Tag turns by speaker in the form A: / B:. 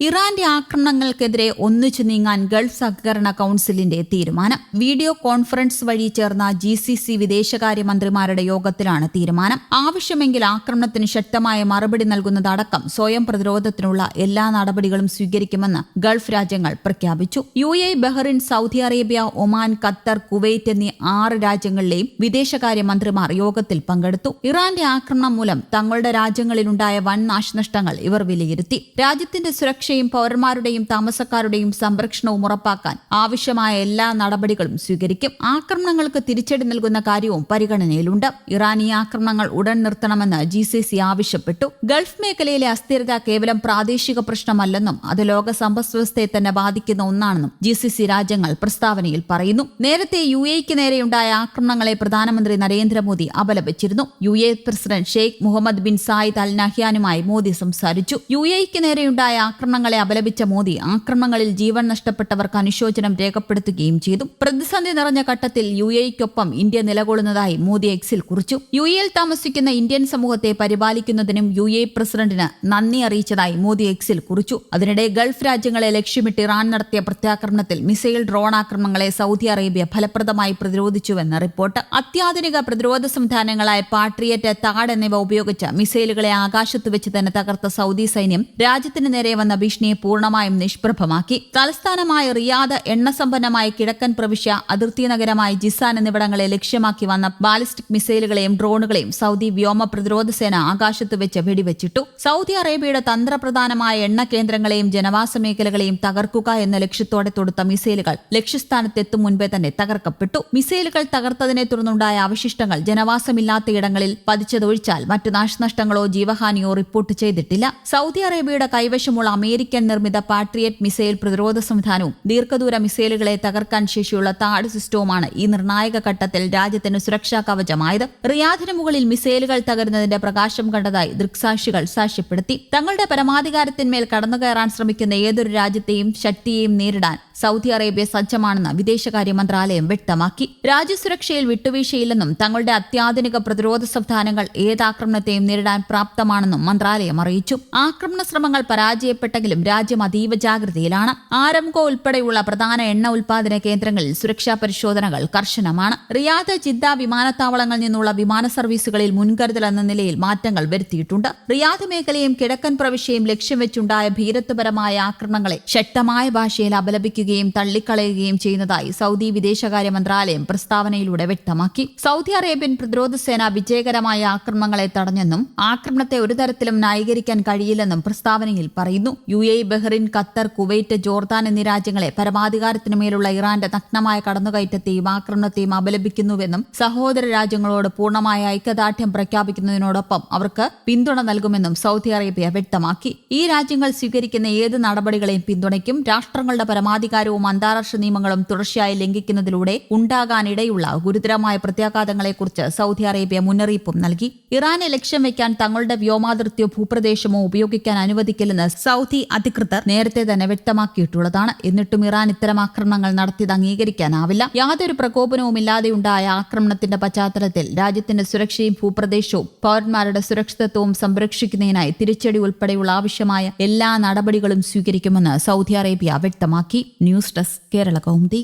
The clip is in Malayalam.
A: ഇറാന്റെ ആക്രമണങ്ങൾക്കെതിരെ ഒന്നിച്ചു നീങ്ങാൻ ഗൾഫ് സഹകരണ കൌൺസിലിന്റെ തീരുമാനം. വീഡിയോ കോൺഫറൻസ് വഴി ചേർന്ന GCC വിദേശകാര്യമന്ത്രിമാരുടെ യോഗത്തിലാണ് തീരുമാനം. ആവശ്യമെങ്കിൽ ആക്രമണത്തിന് ശക്തമായ മറുപടി നൽകുന്നതടക്കം സ്വയം പ്രതിരോധത്തിനുള്ള എല്ലാ നടപടികളും സ്വീകരിക്കുമെന്ന് ഗൾഫ് രാജ്യങ്ങൾ പ്രഖ്യാപിച്ചു. UAE, Bahrain, Saudi Arabia, Oman, Qatar, Kuwait എന്നീ 6 രാജ്യങ്ങളിലെയും വിദേശകാര്യമന്ത്രിമാർ യോഗത്തിൽ പങ്കെടുത്തു. ഇറാന്റെ ആക്രമണം മൂലം തങ്ങളുടെ രാജ്യങ്ങളിലുണ്ടായ വൻ നാശനഷ്ടങ്ങൾ ഇവർ വിലയിരുത്തി. രാജ്യത്തിന്റെ സുരക്ഷ പൗരന്മാരുടെയും താമസക്കാരുടെയും സംരക്ഷണവും ഉറപ്പാക്കാൻ ആവശ്യമായ എല്ലാ നടപടികളും സ്വീകരിക്കും. ആക്രമണങ്ങൾക്ക് തിരിച്ചടി നൽകുന്ന കാര്യവും പരിഗണനയിലുണ്ട്. ഇറാൻ ഈ ആക്രമണങ്ങൾ ഉടൻ നിർത്തണമെന്ന് GCC ആവശ്യപ്പെട്ടു. ഗൾഫ് മേഖലയിലെ അസ്ഥിരത കേവലം പ്രാദേശിക പ്രശ്നമല്ലെന്നും അത് ലോക സമ്പദ്വ്യവസ്ഥയെ തന്നെ ബാധിക്കുന്ന ഒന്നാണെന്നും GCC രാജ്യങ്ങൾ പ്രസ്താവനയിൽ പറയുന്നു. നേരത്തെ UAEക്ക് നേരെയുണ്ടായ ആക്രമണങ്ങളെ പ്രധാനമന്ത്രി നരേന്ദ്രമോദി അപലപിച്ചിരുന്നു. UAE president Sheikh Mohammed bin Zayed Al നഹ്യാനുമായി മോദി സംസാരിച്ചു. UAEക്ക് നേരെയുണ്ടായ ആക്രമണങ്ങളെ അപലപിച്ച മോദി ആക്രമണങ്ങളിൽ ജീവൻ നഷ്ടപ്പെട്ടവർക്ക് അനുശോചനം രേഖപ്പെടുത്തുകയും ചെയ്തു. പ്രതിസന്ധി നിറഞ്ഞ ഘട്ടത്തിൽ UAEക്കൊപ്പം ഇന്ത്യ നിലകൊള്ളുന്നതായി മോദി എക്സിൽ കുറിച്ചു. UAEയിൽ താമസിക്കുന്ന ഇന്ത്യൻ സമൂഹത്തെ പരിപാലിക്കുന്നതിനും UAE പ്രസിഡന്റിന് നന്ദി അറിയിച്ചതായി മോദി എക്സിൽ കുറിച്ചു. അതിനിടെ ഗൾഫ് രാജ്യങ്ങളെ ലക്ഷ്യമിട്ട് ഇറാൻ നടത്തിയ പ്രത്യാക്രമണത്തിൽ മിസൈൽ ഡ്രോൺ ആക്രമണങ്ങളെ സൗദി അറേബ്യ ഫലപ്രദമായി പ്രതിരോധിച്ചുവെന്ന് റിപ്പോർട്ട്. അത്യാധുനിക പ്രതിരോധ സംവിധാനങ്ങളായ പാട്രിയറ്റ്, താഡ് എന്നിവ ഉപയോഗിച്ച് മിസൈലുകളെ ആകാശത്ത് വെച്ച് തന്നെ തകർത്ത സൗദി സൈന്യം രാജ്യത്തിന് നേരെ വന്ന ഭീഷണിയെ പൂർണ്ണമായും നിഷ്പ്രഭമാക്കി. തലസ്ഥാനമായ റിയാദ്, എണ്ണസമ്പന്നമായ കിഴക്കൻ പ്രവിശ്യ, അതിർത്തി നഗരമായ ജിസാൻ എന്നിവിടങ്ങളെ ലക്ഷ്യമാക്കി വന്ന ബാലിസ്റ്റിക് മിസൈലുകളെയും ഡ്രോണുകളെയും സൗദി വ്യോമ പ്രതിരോധ സേന ആകാശത്ത് വെച്ച് വെടിവെച്ചിട്ടു. സൗദി അറേബ്യയുടെ തന്ത്രപ്രധാനമായ എണ്ണ കേന്ദ്രങ്ങളെയും ജനവാസ മേഖലകളെയും തകർക്കുക എന്ന ലക്ഷ്യത്തോടെ തൊടുത്ത മിസൈലുകൾ ലക്ഷ്യസ്ഥാനത്തെത്തും മുൻപേ തന്നെ തകർക്കപ്പെട്ടു. മിസൈലുകൾ തകർത്തതിനെ തുടർന്നുണ്ടായ അവശിഷ്ടങ്ങൾ ജനവാസമില്ലാത്തയിടങ്ങളിൽ പതിച്ചതൊഴിച്ചാൽ മറ്റു നാശനഷ്ടങ്ങളോ ജീവഹാനിയോ റിപ്പോർട്ട് ചെയ്തിട്ടില്ല. സൗദി അറേബ്യയുടെ കൈവശമുള്ള അമേരിക്കൻ നിർമ്മിത പാട്രിയറ്റ് മിസൈൽ പ്രതിരോധ സംവിധാനവും ദീർഘദൂര മിസൈലുകളെ തകർക്കാൻ ശേഷിയുള്ള താഡ് സിസ്റ്റവുമാണ് ഈ നിർണായക ഘട്ടത്തിൽ രാജ്യത്തിന് സുരക്ഷാ കവചമായത്. റിയാദിന് മുകളിൽ മിസൈലുകൾ തകരുന്നതിന്റെ പ്രകാശം കണ്ടതായി ദൃക്സാക്ഷികൾ സാക്ഷ്യപ്പെടുത്തി. തങ്ങളുടെ പരമാധികാരത്തിന്മേൽ കടന്നുകയറാൻ ശ്രമിക്കുന്ന ഏതൊരു രാജ്യത്തെയും ശക്തിയെയും നേരിടാൻ സൗദി അറേബ്യ സജ്ജമാണെന്ന് വിദേശകാര്യ മന്ത്രാലയം വ്യക്തമാക്കി. രാജ്യസുരക്ഷയിൽ വിട്ടുവീഴ്ചയില്ലെന്നും തങ്ങളുടെ അത്യാധുനിക പ്രതിരോധ സംവിധാനങ്ങൾ ഏതാക്രമണത്തെയും നേരിടാൻ പ്രാപ്തമാണെന്നും മന്ത്രാലയം അറിയിച്ചു. ആക്രമണ ശ്രമങ്ങൾ പരാജയപ്പെട്ടെങ്കിലും രാജ്യം അതീവ ജാഗ്രതയിലാണ്. ആരംകോ ഉൾപ്പെടെയുള്ള പ്രധാന എണ്ണ ഉൽപാദന കേന്ദ്രങ്ങളിൽ സുരക്ഷാ പരിശോധനകൾ കർശനമാണ്. റിയാദ്, ജിദ്ദ വിമാനത്താവളങ്ങളിൽ നിന്നുള്ള വിമാന സർവീസുകളിൽ മുൻകരുതൽ എന്ന നിലയിൽ മാറ്റങ്ങൾ വരുത്തിയിട്ടുണ്ട്. റിയാദ് മേഖലയും കിഴക്കൻ പ്രവിശ്യയും ലക്ഷ്യം വെച്ചുണ്ടായ ഭീരത്വപരമായ ആക്രമണങ്ങളെ ശക്തമായ ഭാഷയിൽ അപലപിക്കുകയും തള്ളിക്കളയുകയും ചെയ്യുന്നതായി സൗദി വിദേശകാര്യ മന്ത്രാലയം പ്രസ്താവനയിലൂടെ വ്യക്തമാക്കി. സൗദി അറേബ്യൻ പ്രതിരോധ സേന വിജയകരമായ ആക്രമണങ്ങളെ തടഞ്ഞെന്നും ആക്രമണത്തെ ഒരു തരത്തിലും ന്യായീകരിക്കാൻ കഴിയില്ലെന്നും പ്രസ്താവനയിൽ പറയുന്നു. UAE, Bahrain, Qatar, Kuwait, Jordan എന്നീ രാജ്യങ്ങളെ പരമാധികാരത്തിനുമേലുള്ള ഇറാന്റെ നഗ്നമായ കടന്നുകയറ്റത്തെയും ആക്രമണത്തെയും അപലപിക്കുന്നുവെന്നും സഹോദര രാജ്യങ്ങളോട് പൂർണ്ണമായ ഐക്യദാർഢ്യം പ്രഖ്യാപിക്കുന്നതിനോടൊപ്പം അവർക്ക് പിന്തുണ നൽകുമെന്നും സൗദി അറേബ്യ വ്യക്തമാക്കി. ഈ രാജ്യങ്ങൾ സ്വീകരിക്കുന്ന ഏത് നടപടികളെയും പിന്തുണയ്ക്കും. രാഷ്ട്രങ്ങളുടെ പരമാധികാരവും അന്താരാഷ്ട്ര നിയമങ്ങളും തുടർച്ചയായി ലംഘിക്കുന്നതിലൂടെ ഉണ്ടാകാനിടയുള്ള ഗുരുതരമായ പ്രത്യാഘാതങ്ങളെക്കുറിച്ച് സൗദി അറേബ്യ മുന്നറിയിപ്പും നൽകി. ഇറാനെ ലക്ഷ്യം വയ്ക്കാൻ തങ്ങളുടെ വ്യോമാതിർത്തിയോ ഭൂപ്രദേശമോ ഉപയോഗിക്കാൻ അനുവദിക്കില്ലെന്ന് സൗദി അധികൃതർ നേരത്തെ തന്നെ വ്യക്തമാക്കിയിട്ടുള്ളതാണ്. എന്നിട്ടും ഇറാൻ ഇത്തരം ആക്രമണങ്ങൾ നടത്തിയത് അംഗീകരിക്കാനാവില്ല. യാതൊരു പ്രകോപനവുമില്ലാതെയുണ്ടായ ആക്രമണത്തിന്റെ പശ്ചാത്തലത്തിൽ രാജ്യത്തിന്റെ സുരക്ഷയും ഭൂപ്രദേശവും പൗരന്മാരുടെ സുരക്ഷിതത്വവും സംരക്ഷിക്കുന്നതിനായി തിരിച്ചടി ഉൾപ്പെടെയുള്ള ആവശ്യമായ എല്ലാ നടപടികളും സ്വീകരിക്കുമെന്ന് സൗദി അറേബ്യ വ്യക്തമാക്കി. News desk, Kerala Kaumudi.